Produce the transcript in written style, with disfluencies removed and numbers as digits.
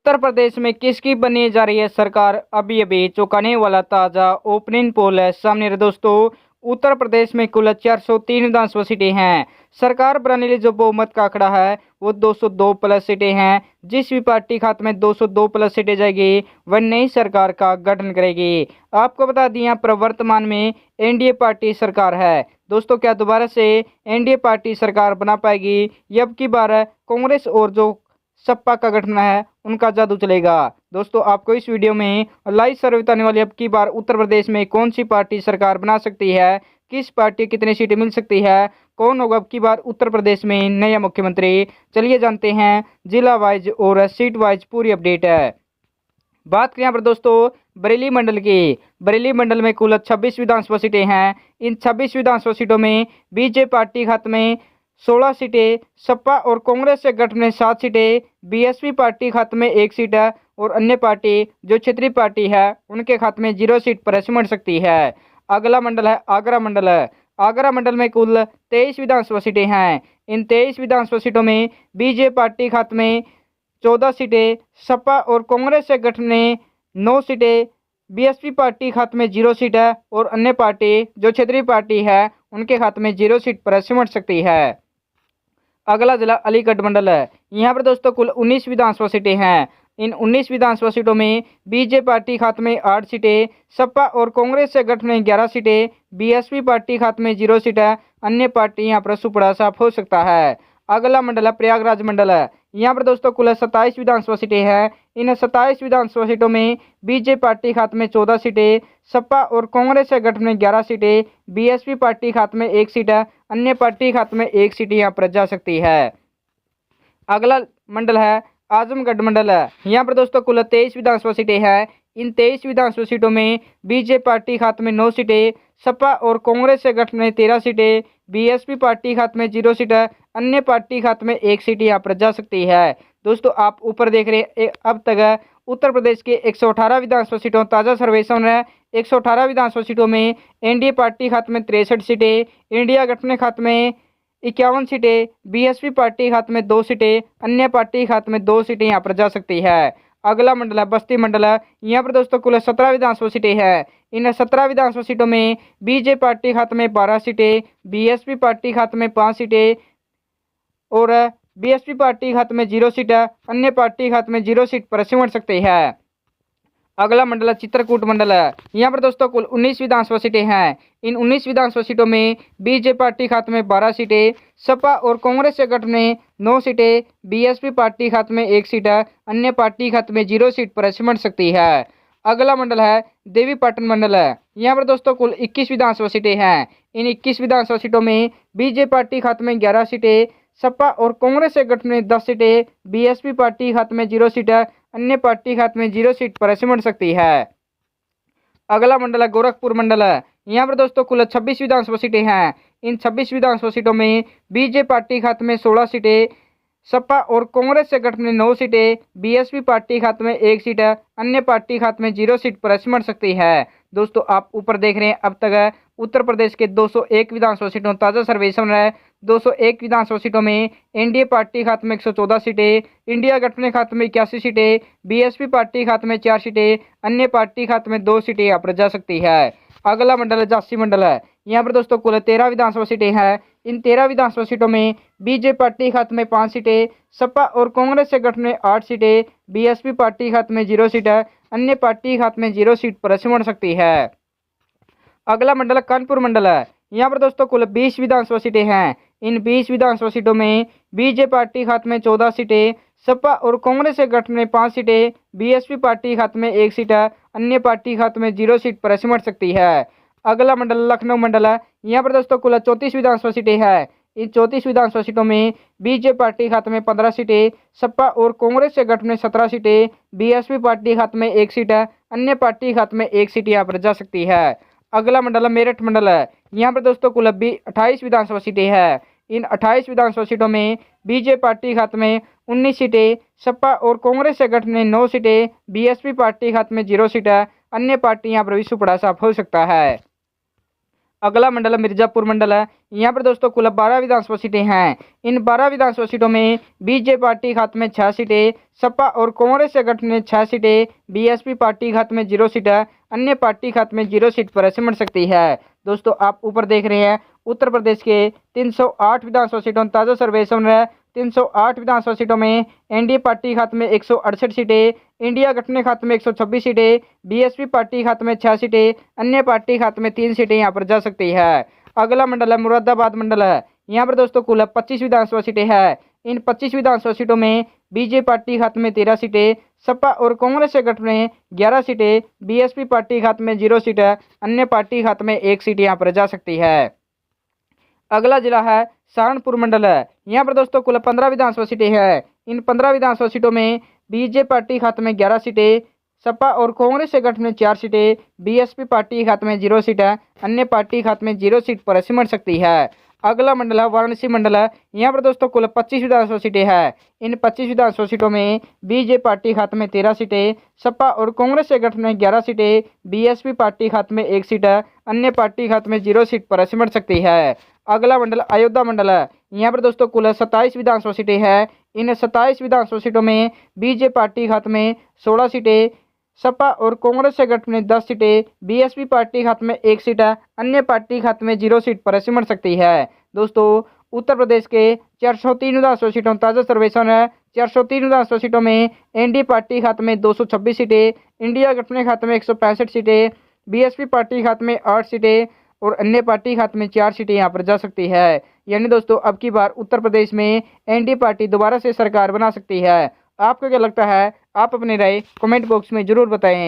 उत्तर प्रदेश में किसकी बनने जा रही है सरकार, अभी अभी चौंकाने वाला ताज़ा ओपिनियन पोल है सामने दोस्तों। उत्तर प्रदेश में कुल 403 विधानसभा सीटें हैं। सरकार बनाने के लिए जो बहुमत का आंकड़ा है वो 202 प्लस सीटें हैं। जिस भी पार्टी खाते में 202 प्लस सीटें जाएगी वह नई सरकार का गठन करेगी। आपको बता दें यहाँ पर वर्तमान में एनडीए पार्टी सरकार है दोस्तों। क्या दोबारा से एनडीए पार्टी सरकार बना पाएगी, या अब की बार कांग्रेस और जो सपा का गठन है उनका जादू चलेगा? दोस्तों आपको इस वीडियो में लाइव सर्वे बताने वाली अब की बार उत्तर प्रदेश में कौन सी पार्टी सरकार बना सकती है, किस पार्टी कितनी सीटें मिल सकती है, कौन होगा अब की बार उत्तर प्रदेश में नया मुख्यमंत्री। चलिए जानते हैं जिला वाइज और सीट वाइज पूरी अपडेट है। बात करें यहाँ पर दोस्तों बरेली मंडल की। बरेली मंडल में कुल 26 विधानसभा सीटें हैं। इन 26 विधानसभा सीटों में बीजेपी पार्टी खाते में 16 सीटें, सपा और कांग्रेस से गठन में 7 सीटें, बीएसपी पार्टी खाते में 1 सीट है और अन्य पार्टी जो क्षेत्रीय पार्टी है उनके खाते में 0 सीट पर सिमट सकती है। अगला मंडल है आगरा मंडल। आगरा मंडल में कुल 23 विधानसभा सीटें हैं। इन 23 विधानसभा सीटों में बीजेपी पार्टी खाते में 14 सीटें, सपा और कांग्रेस से गठन में 9 सीटें, बीएसपी पार्टी खाते में 0 सीट है और अन्य पार्टी जो क्षेत्रीय पार्टी है उनके खाते में 0 सीट पर सिमट सकती है। अगला जिला अलीगढ़ मंडल है। यहाँ पर दोस्तों कुल 19 विधानसभा सीटें हैं। इन 19 विधानसभा सीटों में बीजेपी पार्टी खाते में 8 सीटें, सपा और कांग्रेस से गठन में 11 सीटें, बीएसपी पार्टी खाते में 0 सीट है, अन्य पार्टी यहाँ पर सुपड़ा साफ हो सकता है। अगला मंडल है प्रयागराज मंडल है। यहाँ पर दोस्तों कुल 27 विधानसभा सीटें हैं। इन 27 विधानसभा सीटों में बीजेपी पार्टी खाते में 14 सीटें, सपा और कांग्रेस से गठन में 11 सीटें, बीएसपी पार्टी खाते में 1 सीट है, अन्य पार्टी खाते में 1 सीट यहाँ पर जा सकती है। अगला मंडल है आजमगढ़ मंडल है। यहाँ पर दोस्तों कुल 23 विधानसभा सीटें हैं। इन 23 विधानसभा सीटों में बीजेपी पार्टी खाते में 9 सीटें, सपा और कांग्रेस से गठन में 13 सीटें, बीएसपी पार्टी खाते में 0 सीट है, अन्य पार्टी खाते में 1 सीट यहाँ पर जा सकती है। दोस्तों आप ऊपर देख रहे हैं अब तक उत्तर प्रदेश के 118 विधानसभा सीटों ताज़ा सर्वेक्षण है। 118 विधानसभा सीटों में एनडीए पार्टी खाते में 63 सीटें, इंडिया गठबंधन खाते में 51 सीटें, बीएसपी पार्टी खाते में 2 सीटें, अन्य पार्टी खाते में 2 सीटें यहाँ पर जा सकती है। अगला मंडल है बस्ती मंडल है। यहाँ पर दोस्तों कुल 17 विधानसभा सीटें हैं। इन 17 विधानसभा सीटों में बीजेपी पार्टी खाते में 12 सीटें, बीएसपी पार्टी खाते में 5 सीटें और बीएसपी पार्टी खाते में 0 सीट है, अन्य पार्टी खाते में 0 सीट पर सिमट सकती है। अगला मंडल है चित्रकूट मंडल है। यहाँ पर दोस्तों कुल 19 विधानसभा सीटें हैं। इन 19 विधानसभा सीटों में बीजेपी पार्टी खाते में 12 सीटें, सपा और कांग्रेस से गठन में 9 सीटें, बीएसपी पार्टी खाते में 1 सीट है, अन्य पार्टी खाते में 0 सीट पर सिमट सकती है। अगला मंडल है देवीपाटन मंडल है। यहाँ पर दोस्तों कुल 21 विधानसभा सीटें हैं। इन 21 विधानसभा सीटों में बीजेपी पार्टी खाते में 11 सीटें, सपा और कांग्रेस से गठन में 10 सीटें, बीएसपी पार्टी खाते में 0 सीट है, अन्य पार्टी खाते में 0 सीट पर सिमट सकती है। अगला मंडल है गोरखपुर मंडल है। यहाँ पर दोस्तों कुल 26 विधानसभा सीटें हैं। इन 26 विधानसभा सीटों में बीजेपी पार्टी खाते में 16 सीटें, सपा और कांग्रेस से गठन में 9 सीटें, बीएसपी पार्टी खाते में 1 सीट है, अन्य पार्टी खाते में 0 सीट पर सिमट सकती है। दोस्तों आप ऊपर देख रहे हैं अब तक उत्तर प्रदेश के 201 विधानसभा सीटों ताज़ा सर्वेक्षण है। 201 विधानसभा सीटों में एनडीए पार्टी खाते में 114 सीटें, इंडिया गठबंधन खाते में 81 सीटें, बीएसपी पार्टी खाते में 4 सीटें, अन्य पार्टी खाते में 2 सीटें यहाँ पर जा सकती है। अगला मंडल है झांसी मंडल है। यहाँ पर दोस्तों कुल 13 विधानसभा सीटें हैं। इन 13 विधानसभा सीटों में बीजेपी पार्टी खाते में 5 सीटें, सपा और कांग्रेस से गठन में 8 सीटें, बीएसपी पार्टी खाते में 0 सीट है, अन्य पार्टी खाते में 0 सीट पर सिमट सकती है। अगला मंडल है कानपुर मंडल है। यहाँ पर दोस्तों कुल 20 विधानसभा सीटें हैं। इन 20 विधानसभा सीटों में बीजेपी पार्टी खाते में 14 सीटें, सपा और कांग्रेस से गठन में 5 सीटें, बीएसपी पार्टी खाते में 1 सीट है, अन्य पार्टी खाते में 0 सीट पर सिमट सकती है। अगला मंडल लखनऊ मंडल है। यहाँ पर दोस्तों कुल 34 विधानसभा सीटें हैं। इन 34 विधानसभा सीटों में बीजेपी पार्टी खाते में 15 सीटें, सपा और कांग्रेस से गठन में 17 सीटें, बीएसपी पार्टी खाते में 1 सीट है, अन्य पार्टी खाते में 1 सीट यहाँ पर जा सकती है। अगला मंडल है मेरठ मंडल है। यहाँ पर दोस्तों कुल 28 विधानसभा सीटें हैं। इन 28 विधानसभा सीटों में बीजेपी पार्टी खाते में 19 सीटें, सपा और कांग्रेस से गठन में 9 सीटें, बीएसपी पार्टी खाते में 0 सीट है, अन्य पार्टी यहाँ पर भी सुपड़ा साफ हो सकता है। अगला मंडल मिर्जापुर मंडल है। यहाँ पर दोस्तों कुल 12 विधानसभा सीटें हैं। इन 12 विधानसभा सीटों में बीजेपी पार्टी खाते में 6 सीटें, सपा और कांग्रेस से गठबंधन में 6 सीटें, बीएसपी पार्टी खाते में 0 सीट है, अन्य पार्टी खाते में 0 सीट पर सिमट सकती है। दोस्तों आप ऊपर देख रहे हैं उत्तर प्रदेश के 308 विधानसभा सीटों ताजा सर्वे है। 308 विधानसभा सीटों में एनडीए पार्टी खाते में 168 सीटें, इंडिया गठबंधन खाते में 126 सीटें, बीएसपी पार्टी खाते में 6 सीटें, अन्य पार्टी खाते में 3 सीटें यहाँ पर जा सकती है। अगला मंडल है मुरादाबाद मंडल है। यहाँ पर दोस्तों कुल 25 विधानसभा सीटें हैं। इन 25 विधानसभा सीटों में बीजेपी पार्टी खाते में 13 सीटें, सपा और कांग्रेस से गठबंधन में 11 सीटें, बीएसपी पार्टी खाते में 0 सीट है, अन्य पार्टी खाते में 1 सीट यहाँ पर जा सकती है। अगला जिला है सहारनपुर मंडल है। यहाँ पर दोस्तों कुल 15 विधानसभा सीटें हैं। इन 15 विधानसभा सीटों में बीजेपी पार्टी खाते में 11 सीटें, सपा और कांग्रेस से गठबंधन में 4 सीटें, बीएसपी पार्टी खाते में 0 सीट है, अन्य पार्टी खाते में 0 सीट पर सिमट सकती है। अगला मंडल है वाराणसी मंडल है। यहाँ पर दोस्तों कुल 25 विधानसभा सीटें हैं। इन 25 विधानसभा सीटों में बीजेपी पार्टी खाते में 13 सीटें, सपा और कांग्रेस से गठबंधन में 11 सीटें, बीएसपी पार्टी खाते में 1 सीट है, अन्य पार्टी खाते में 0 सीट पर सिमट सकती है। अगला मंडल अयोध्या मंडल है। यहाँ पर दोस्तों कुल 27 विधानसभा सीटें हैं। इन 27 विधानसभा सीटों में बीजेपी पार्टी खाते में 16 सीटें, सपा और कांग्रेस से गठबंधन में 10 सीटें, बीएसपी पार्टी खाते में 1 सीट है, अन्य पार्टी खाते में 0 सीट पर सिमट सकती है। दोस्तों उत्तर प्रदेश के 403 विधानसभा सीटों ताजा सर्वेक्षण है। 403 विधानसभा सीटों में एनडीए पार्टी खाते में 226 सीटें, इंडिया गठबंधन खाते में 165 सीटें, बीएसपी पार्टी खाते में 8 सीटें और अन्य पार्टी खाते में 4 सीटें यहाँ पर जा सकती है। यानी दोस्तों अब की बार उत्तर प्रदेश में एनडीए पार्टी दोबारा से सरकार बना सकती है। आपको क्या लगता है? आप अपनी राय कमेंट बॉक्स में जरूर बताएं।